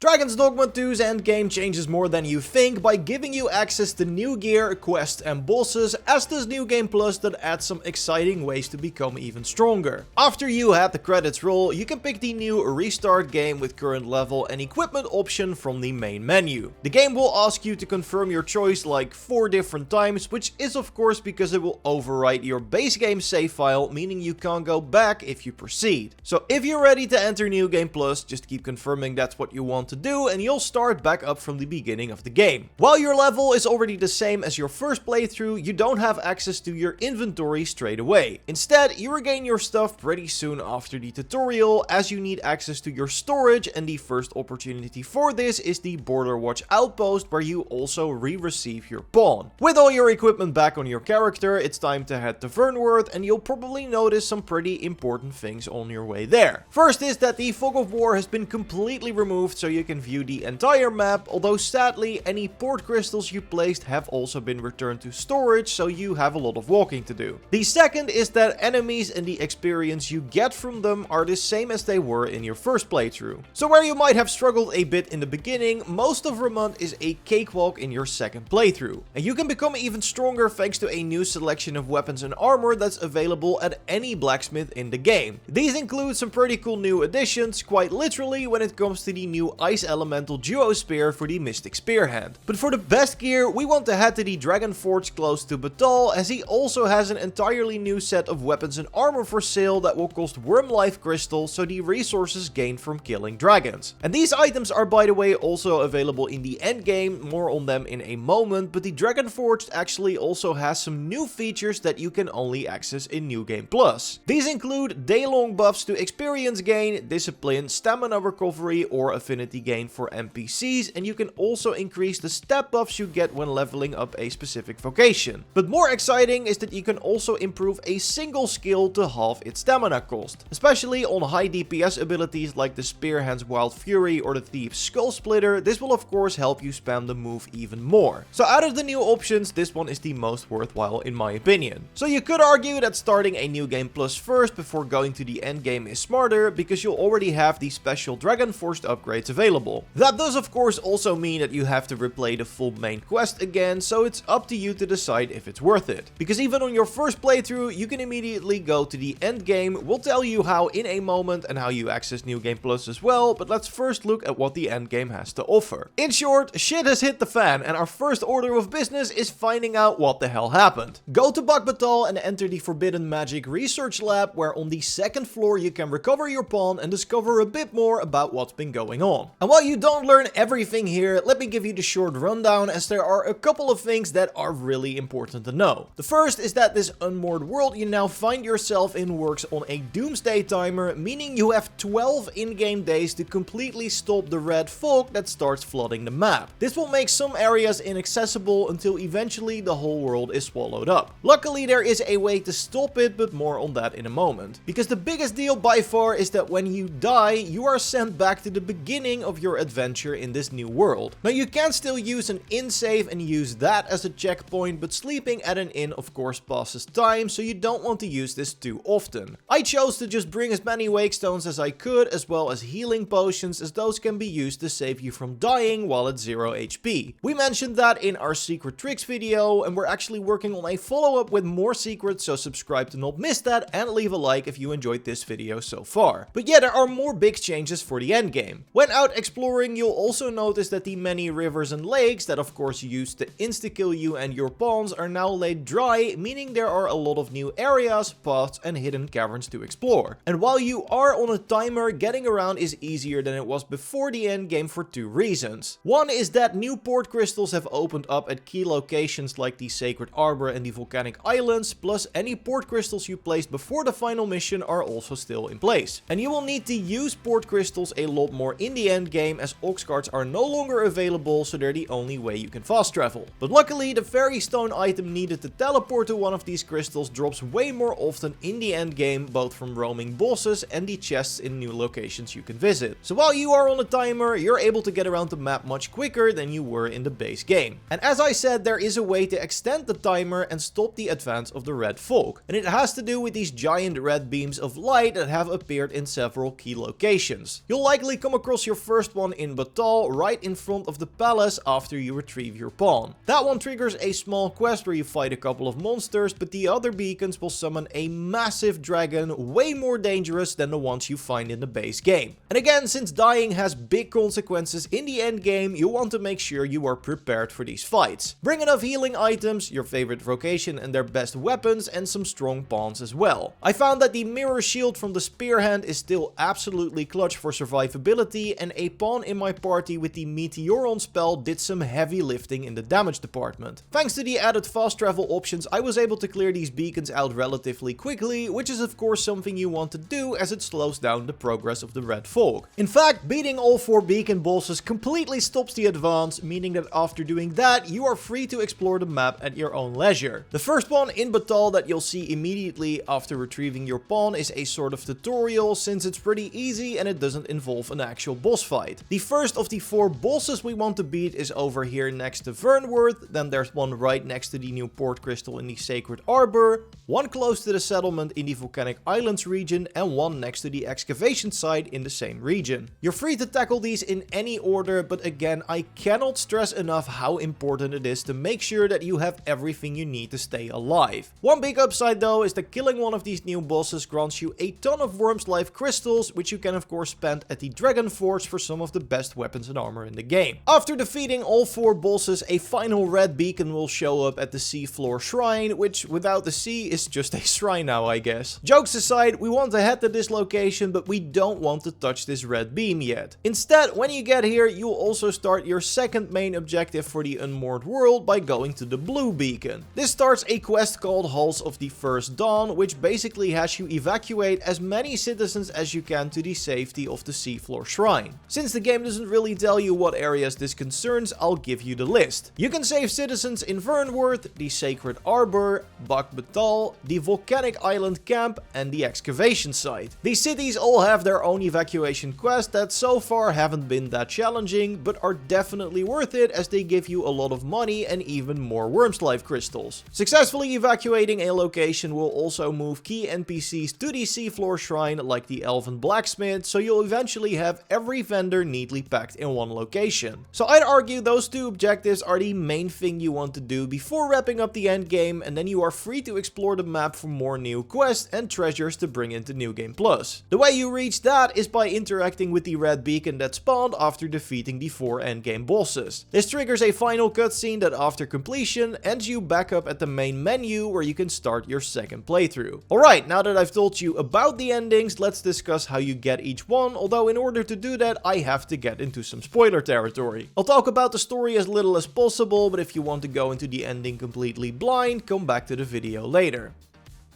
Dragon Dogma 2's endgame changes more than you think by giving you access to new gear, quests and bosses, as does New Game Plus that adds some exciting ways to become even stronger. After you had the credits roll, you can pick the new restart game with current level and equipment option from the main menu. The game will ask you to confirm your choice like 4 different times, which is of course because it will overwrite your base game save file, meaning you can't go back if you proceed. So if you're ready to enter New Game Plus, just keep confirming that's what you want to do and you'll start back up from the beginning of the game. While your level is already the same as your first playthrough, you don't have access to your inventory straight away. Instead, you regain your stuff pretty soon after the tutorial, as you need access to your storage, and the first opportunity for this is the Border Watch outpost, where you also re-receive your pawn. With all your equipment back on your character, it's time to head to Vernworth, and you'll probably notice some pretty important things on your way there. First is that the Fog of War has been completely removed, so you can view the entire map, although sadly any port crystals you placed have also been returned to storage, so you have a lot of walking to do. The second is that enemies and the experience you get from them are the same as they were in your first playthrough. So where you might have struggled a bit in the beginning, most of Vermont is a cakewalk in your second playthrough. And you can become even stronger thanks to a new selection of weapons and armor that's available at any blacksmith in the game. These include some pretty cool new additions, quite literally when it comes to the new Ice Elemental Duo Spear for the Mystic Spearhand. But for the best gear, we want to head to the Dragon Forge close to Batal, as he also has an entirely new set of weapons and armor for sale that will cost Worm Life Crystal, so the resources gained from killing dragons. And these items are by the way also available in the endgame, more on them in a moment, but the Dragon Forge actually also has some new features that you can only access in New Game Plus. These include day-long buffs to experience gain, discipline, stamina recovery or affinity gain for NPCs, and you can also increase the stat buffs you get when leveling up a specific vocation. But more exciting is that you can also improve a single skill to halve its stamina cost. Especially on high DPS abilities like the Spearhand's Wild Fury or the Thief's Skull Splitter, this will of course help you spam the move even more. So out of the new options, this one is the most worthwhile in my opinion. So you could argue that starting a New Game Plus first before going to the end game is smarter, because you'll already have the special Dragon Forged upgrades available. That does of course also mean that you have to replay the full main quest again, so it's up to you to decide if it's worth it. Because even on your first playthrough, you can immediately go to the end game. We'll tell you how in a moment and how you access New Game Plus as well, but let's first look at what the end game has to offer. In short, shit has hit the fan, and our first order of business is finding out what the hell happened. Go to Bakbatal and enter the Forbidden Magic Research Lab, where on the second floor you can recover your pawn and discover a bit more about what's been going on. And while you don't learn everything here, let me give you the short rundown, as there are a couple of things that are really important to know. The first is that this unmoored world you now find yourself in works on a doomsday timer, meaning you have 12 in-game days to completely stop the red fog that starts flooding the map. This will make some areas inaccessible until eventually the whole world is swallowed up. Luckily there is a way to stop it, but more on that in a moment. Because the biggest deal by far is that when you die, you are sent back to the beginning of your adventure in this new world. Now you can still use an inn save and use that as a checkpoint, but sleeping at an inn of course passes time, so you don't want to use this too often. I chose to just bring as many wake stones as I could, as well as healing potions, as those can be used to save you from dying while at 0 HP. We mentioned that in our secret tricks video, and we're actually working on a follow-up with more secrets, so subscribe to not miss that and leave a like if you enjoyed this video so far. But yeah, there are more big changes for the endgame. When out exploring, you'll also notice that the many rivers and lakes that of course used to insta-kill you and your pawns are now laid dry, meaning there are a lot of new areas, paths and hidden caverns to explore. And while you are on a timer, getting around is easier than it was before the endgame for 2 reasons. One is that new port crystals have opened up at key locations like the Sacred Arbor and the Volcanic Islands, plus any port crystals you placed before the final mission are also still in place. And you will need to use port crystals a lot more in the end game, as ox carts are no longer available, so they're the only way you can fast travel. But luckily the fairy stone item needed to teleport to one of these crystals drops way more often in the end game, both from roaming bosses and the chests in new locations you can visit. So while you are on a timer, you're able to get around the map much quicker than you were in the base game. And as I said, there is a way to extend the timer and stop the advance of the red fog, and it has to do with these giant red beams of light that have appeared in several key locations. You'll likely come across your first first one in Batal, right in front of the palace after you retrieve your pawn. That one triggers a small quest where you fight a couple of monsters, but the other beacons will summon a massive dragon, way more dangerous than the ones you find in the base game. And again, since dying has big consequences in the end game, you want to make sure you are prepared for these fights. Bring enough healing items, your favorite vocation and their best weapons, and some strong pawns as well. I found that the mirror shield from the spear hand is still absolutely clutch for survivability, and a pawn in my party with the Meteoron spell did some heavy lifting in the damage department. Thanks to the added fast travel options, I was able to clear these beacons out relatively quickly, which is of course something you want to do as it slows down the progress of the Red Fog. In fact, beating all 4 beacon bosses completely stops the advance, meaning that after doing that, you are free to explore the map at your own leisure. The first one in Batal that you'll see immediately after retrieving your pawn is a sort of tutorial, since it's pretty easy and it doesn't involve an actual boss fight. The first of the 4 bosses we want to beat is over here next to Vernworth, then there's one right next to the new port crystal in the Sacred Arbor, one close to the settlement in the Volcanic Islands region, and one next to the excavation site in the same region. You're free to tackle these in any order, but again, I cannot stress enough how important it is to make sure that you have everything you need to stay alive. One big upside though is that killing one of these new bosses grants you a ton of Worm's Life crystals, which you can of course spend at the Dragon Forge for some of the best weapons and armor in the game. After defeating all 4 bosses, a final red beacon will show up at the Seafloor Shrine, which without the sea is just a shrine now, I guess. Jokes aside, we want to head to this location, but we don't want to touch this red beam yet. Instead, when you get here, you'll also start your second main objective for the Unmoored World by going to the blue beacon. This starts a quest called Halls of the First Dawn, which basically has you evacuate as many citizens as you can to the safety of the Seafloor Shrine. Since the game doesn't really tell you what areas this concerns, I'll give you the list. You can save citizens in Vernworth, the Sacred Arbor, Batal, the Volcanic Island camp, and the excavation site. These cities all have their own evacuation quests that so far haven't been that challenging, but are definitely worth it as they give you a lot of money and even more Worm's Life crystals. Successfully evacuating a location will also move key NPCs to the Seafloor Shrine like the Elven Blacksmith, so you'll eventually have every vendor neatly packed in one location. So I'd argue those 2 objectives are the main thing you want to do before wrapping up the end game, and then you are free to explore the map for more new quests and treasures to bring into New Game Plus. The way you reach that is by interacting with the red beacon that spawned after defeating the 4 endgame bosses. This triggers a final cutscene that after completion ends you back up at the main menu where you can start your second playthrough. Alright, now that I've told you about the endings, let's discuss how you get each one, although in order to do that I have to get into some spoiler territory. I'll talk about the story as little as possible, but if you want to go into the ending completely blind, come back to the video later.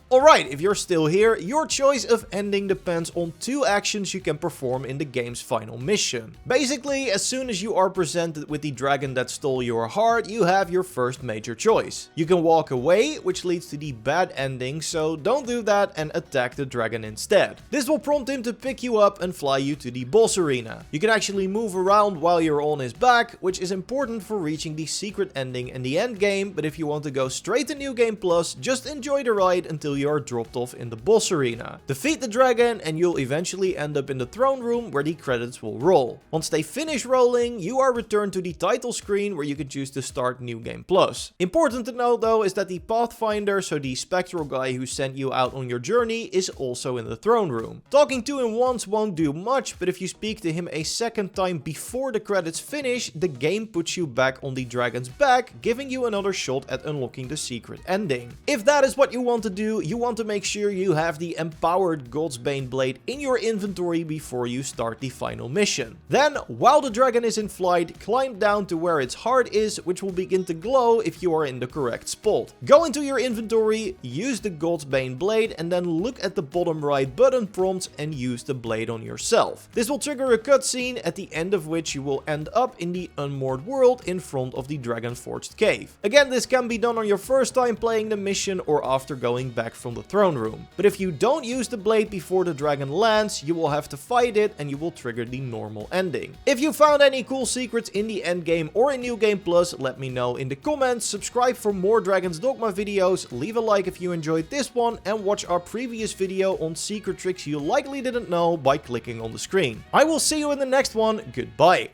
Alright, if you're still here, your choice of ending depends on 2 actions you can perform in the game's final mission. Basically, as soon as you are presented with the dragon that stole your heart, you have your first major choice. You can walk away, which leads to the bad ending, so don't do that and attack the dragon instead. This will prompt him to pick you up and fly you to the boss arena. You can actually move around while you're on his back, which is important for reaching the secret ending in the end game, but if you want to go straight to New Game Plus, just enjoy the ride until you are dropped off in the boss arena. Defeat the dragon and you'll eventually end up in the throne room where the credits will roll. Once they finish rolling, you are returned to the title screen where you can choose to start New Game Plus. Important to note though is that the Pathfinder, so the spectral guy who sent you out on your journey, is also in the throne room. Talking to him once won't do much, but if you speak to him a second time before the credits finish, the game puts you back on the dragon's back, giving you another shot at unlocking the secret ending. If that is what you want to do, you want to make sure you have the empowered Godsbane blade in your inventory before you start the final mission. Then, while the dragon is in flight, climb down to where its heart is, which will begin to glow if you are in the correct spot. Go into your inventory, use the Godsbane blade, and then look at the bottom right button prompts and use the blade on yourself. This will trigger a cutscene at the end of which you will end up in the Unmoored World in front of the Dragon Forged Cave. Again, this can be done on your first time playing the mission or after going back from the throne room. But if you don't use the blade before the dragon lands, you will have to fight it and you will trigger the normal ending. If you found any cool secrets in the endgame or in New Game Plus, let me know in the comments. Subscribe for more Dragon's Dogma videos, leave a like if you enjoyed this one, and watch our previous video on secret tricks you likely didn't know by clicking on the screen. I will see you in the next one. Goodbye.